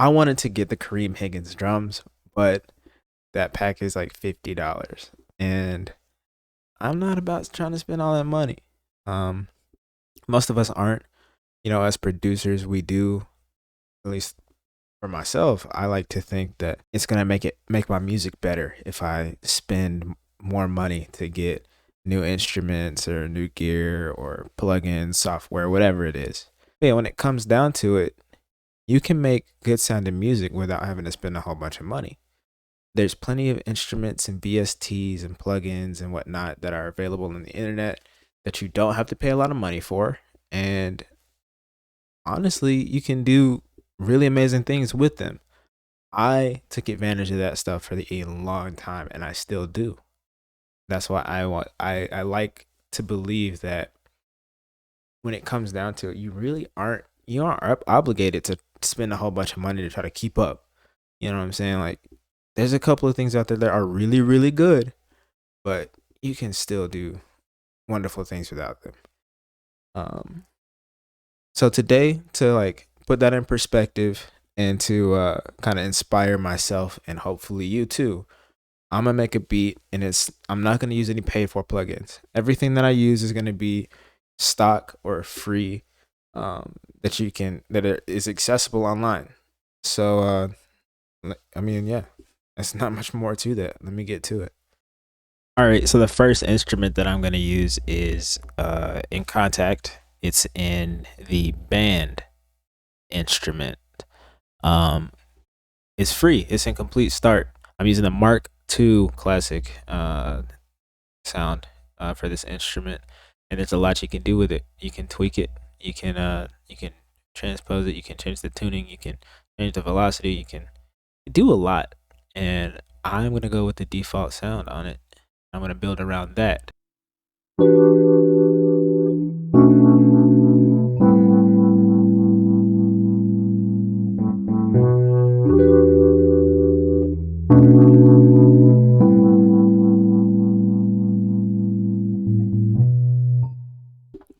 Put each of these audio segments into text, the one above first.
I wanted to get the Kareem Higgins drums, but that pack is like $50, and I'm not about trying to spend all that money. Um, Most of us aren't. As producers, we do. At least for myself, I like to think that it's gonna make my music better if I spend more money to get new instruments or new gear or plugins, software, whatever it is. But yeah, when it comes down to it, you can make good sounding music without having to spend a whole bunch of money. There's plenty of instruments and VSTs and plugins and whatnot that are available on the internet that you don't have to pay a lot of money for. And honestly, you can do really amazing things with them. I took advantage of that stuff for a long time, and I still do. That's why I like to believe that when it comes down to it, you aren't obligated to spend a whole bunch of money to try to keep up. You know what I'm saying? Like, there's a couple of things out there that are really, really good, but you can still do wonderful things without them. Um, so today, to like put that in perspective and to kind of inspire myself and hopefully you too, I'm gonna make a beat, and I'm not gonna use any paid for plugins. Everything that I use is gonna be stock or free, is accessible online. So I mean, yeah, there's not much more to that. Let me get to it. All right, so the first instrument that I'm going to use is in Contact. It's in the band instrument. Um, it's free. It's in Complete Start. I'm using the Mark II Classic sound for this instrument, and there's a lot you can do with it. You can tweak it. You can transpose it. You can change the tuning. You can change the velocity. You can do a lot, and I'm gonna go with the default sound on it. I'm gonna build around that.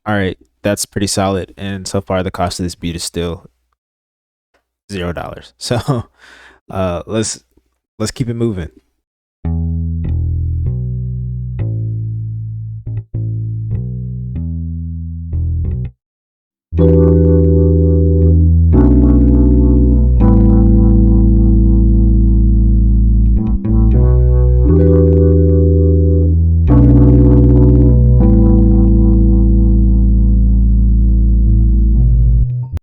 All right, that's pretty solid. And so far, the cost of this beat is still $0. So let's keep it moving.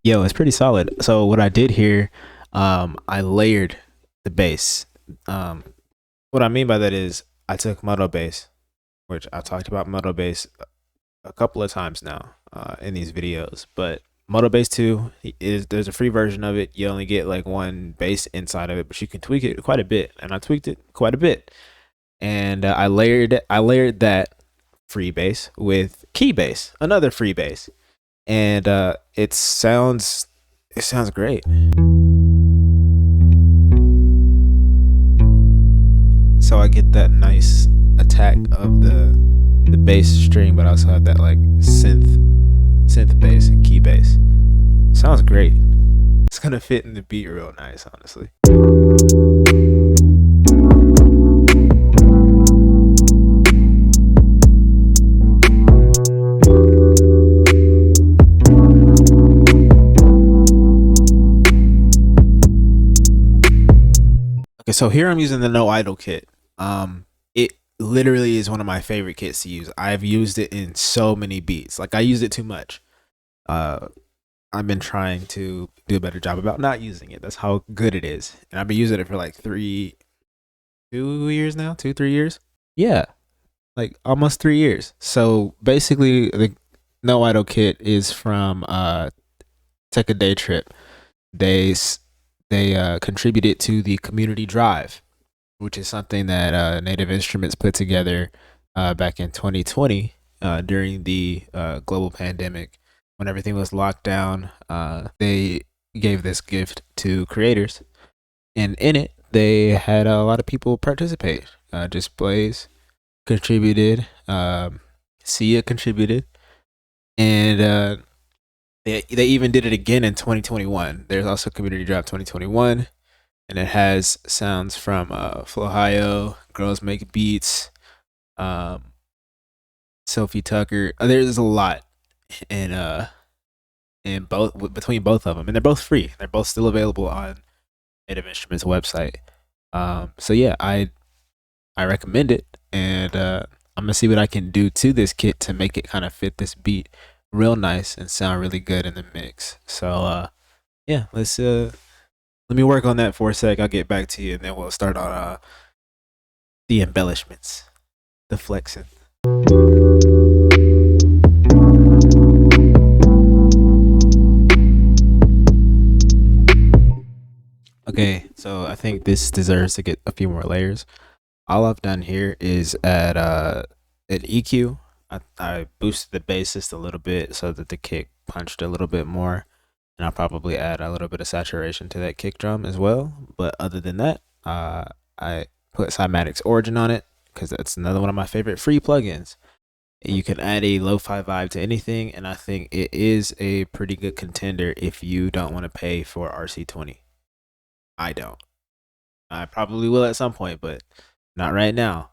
Yo, it's pretty solid. So what I did here, I layered the bass. What I mean by that is I took moto bass, which I talked about moto bass a couple of times now in these videos. But Moto Bass 2 there's a free version of it. You only get like one bass inside of it, but you can tweak it quite a bit. And I tweaked it quite a bit. And I layered that free bass with key bass, another free bass. And it sounds great. So I get that nice attack of the bass string, but I also have that like synth bass and key bass. Sounds great. It's gonna fit in the beat real nice, honestly. Okay, so here I'm using the No Idle kit. It literally is one of my favorite kits to use. I've used it in so many beats. Like, I use it too much. Uh, I've been trying to do a better job about not using it. That's how good it is. And I've been using it for like 2 years now, 3 years. Yeah, like almost 3 years. So basically, the No Idle kit is from Take a Day Trip. They contributed to the community drive, which is something that Native Instruments put together back in 2020 during the global pandemic when everything was locked down. They gave this gift to creators, and in it, they had a lot of people participate. Displays contributed, Sia contributed, and They even did it again in 2021. There's also Community Drop 2021, and it has sounds from Flowhio, Girls Make Beats, um, Sophie Tucker. There's a lot in both between both of them, and they're both free. They're both still available on Native Instruments website. So yeah, I recommend it, and I'm gonna see what I can do to this kit to make it kind of fit this beat real nice and sound really good in the mix. So yeah, let me work on that for a sec. I'll get back to you, and then we'll start on the embellishments, the flexing. Okay, so I think this deserves to get a few more layers. All I've done here is add an EQ. I boosted the bass just a little bit so that the kick punched a little bit more, and I'll probably add a little bit of saturation to that kick drum as well. But other than that, I put Cymatics Origin on it because that's another one of my favorite free plugins. You can add a lo-fi vibe to anything, and I think it is a pretty good contender if you don't want to pay for RC20. I don't. I probably will at some point, but not right now.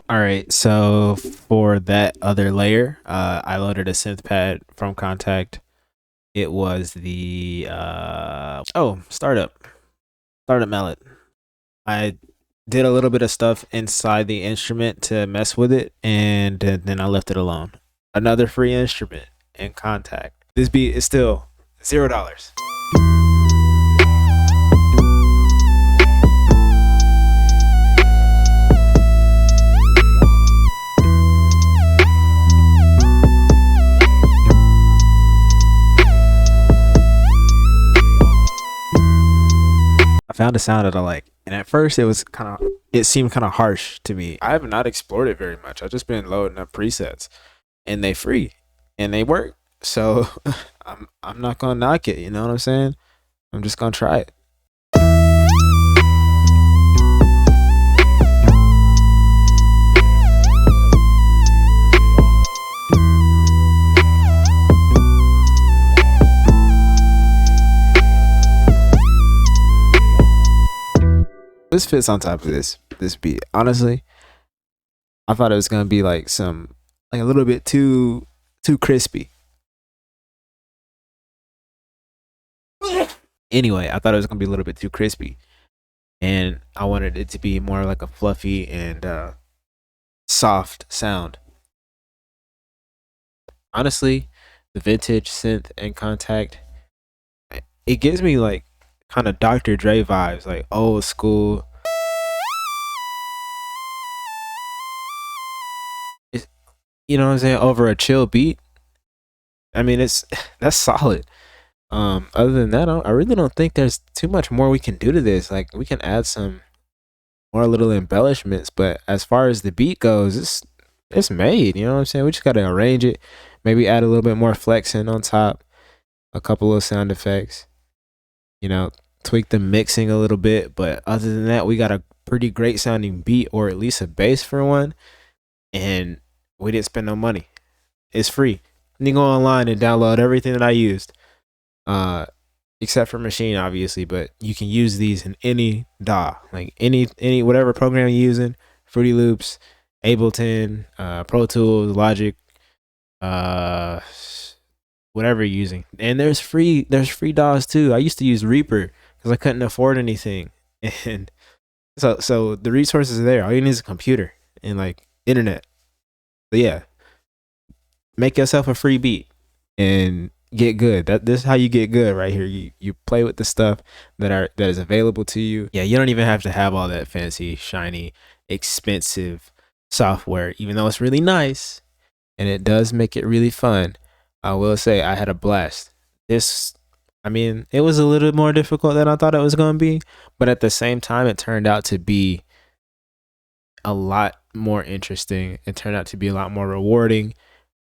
All right, so for that other layer, I loaded a synth pad from Contact. It was the startup mallet. I did a little bit of stuff inside the instrument to mess with it, and then I left it alone. Another free instrument in Contact. This beat is still $0. I found a sound that I like, and at first it seemed kind of harsh to me. I have not explored it very much. I've just been loading up presets, and they free, and they work. So I'm not gonna knock it. You know what I'm saying? I'm just gonna try it. This fits on top of this beat. Honestly, I thought it was gonna be like a little bit too crispy. Anyway, I thought it was gonna be a little bit too crispy, and I wanted it to be more like a fluffy and soft sound. Honestly, the vintage synth and Contact, it gives me like kind of Dr. Dre vibes, like old school. It's, you know what I'm saying, over a chill beat. I mean, that's solid. Other than that, I really don't think there's too much more we can do to this. Like, we can add some more little embellishments, but as far as the beat goes, it's made. You know what I'm saying? We just gotta arrange it, maybe add a little bit more flexing on top, a couple of sound effects. You know, tweak the mixing a little bit, but other than that, we got a pretty great sounding beat, or at least a bass for one, and we didn't spend no money. It's free. You can go online and download everything that I used, except for Maschine, obviously, but you can use these in any DAW, like any whatever program you're using, Fruity Loops, Ableton, Pro Tools, Logic, whatever you're using. And there's free DAWs too. I used to use Reaper because I couldn't afford anything, and so the resources are there. All you need is a computer and like internet. But yeah, make yourself a free beat and get good. This is how you get good right here. You play with the stuff that is available to you. Yeah, you don't even have to have all that fancy, shiny, expensive software, even though it's really nice and it does make it really fun. I will say I had a blast. It was a little more difficult than I thought it was going to be, but at the same time, it turned out to be a lot more interesting. It turned out to be a lot more rewarding,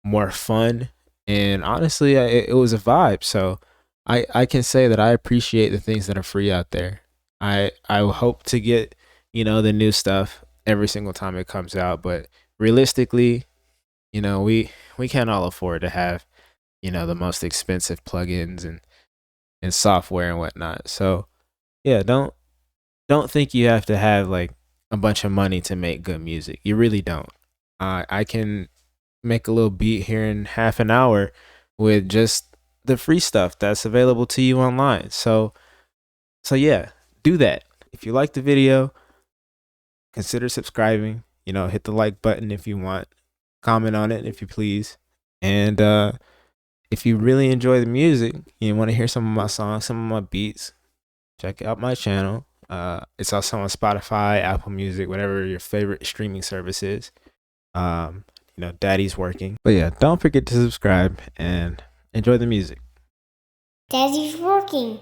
more fun, And honestly, it was a vibe. So I can say that I appreciate the things that are free out there. I hope to get, the new stuff every single time it comes out, but realistically, we can't all afford to have, the most expensive plugins and software and whatnot. So yeah, don't think you have to have like a bunch of money to make good music. You really don't. I can make a little beat here in half an hour with just the free stuff that's available to you online. So yeah, do that. If you like the video, consider subscribing. Hit the like button if you want. Comment on it if you please. And if you really enjoy the music, you want to hear some of my songs, some of my beats, check out my channel. It's also on Spotify, Apple Music, whatever your favorite streaming service is. Daddy's working. But yeah, don't forget to subscribe and enjoy the music. Daddy's working.